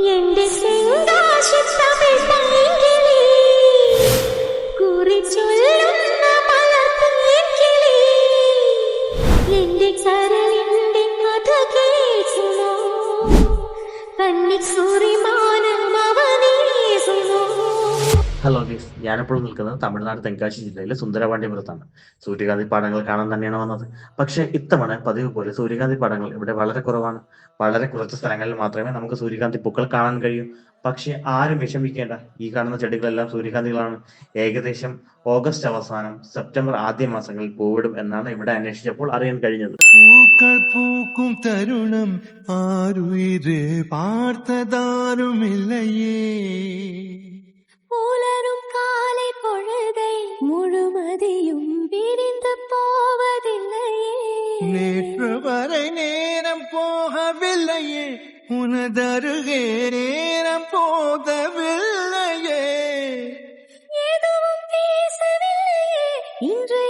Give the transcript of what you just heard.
എന്റെ സിംഹാശിത്തമിഴ് പൈങ്കിളി കുറിച്ചൊല്ലുന്ന മലർത്തേൻകിളി എന്റെ കരളിന്റെ കഥ കേൾക്കുമോ കന്നിസൂരിമാനം അവനീസുമോ. ഹലോ ഗീസ്, ഞാനിപ്പോൾ നിൽക്കുന്നത് തമിഴ്നാട് തെങ്കാശി ജില്ലയിലെ സുന്ദരപാണ്ഡ്യപുരത്താണ്. സൂര്യകാന്തി പാടങ്ങൾ കാണാൻ തന്നെയാണ് വന്നത്. പക്ഷേ ഇത്തവണ പതിവ് പോലെ സൂര്യകാന്തി പാടങ്ങൾ ഇവിടെ വളരെ കുറവാണ്. വളരെ കുറച്ച് സ്ഥലങ്ങളിൽ മാത്രമേ നമുക്ക് സൂര്യകാന്തി പൂക്കൾ കാണാൻ കഴിയൂ. പക്ഷേ ആരും വിഷമിക്കേണ്ട, ഈ കാണുന്ന ചെടികളെല്ലാം സൂര്യകാന്തികളാണ്. ഏകദേശം ഓഗസ്റ്റ് അവസാനം സെപ്റ്റംബർ ആദ്യ മാസങ്ങളിൽ പൂവിടും എന്നാണ് ഇവിടെ അന്വേഷിച്ചപ്പോൾ അറിയാൻ കഴിഞ്ഞത്. പൂക്കൾ പൂക്കും തരുണം ആരുയിര് பார்த்ததாருமில்லையே. புலரும் காலை பொழுதை முழுமதியும் விரிந்து போவதில்லையே. நேற்று வரை நேரம் போகவில்லையே, உனதருகே நேரம் போகவில்லையே. எதுவும் பேசவில்லையே, இன்று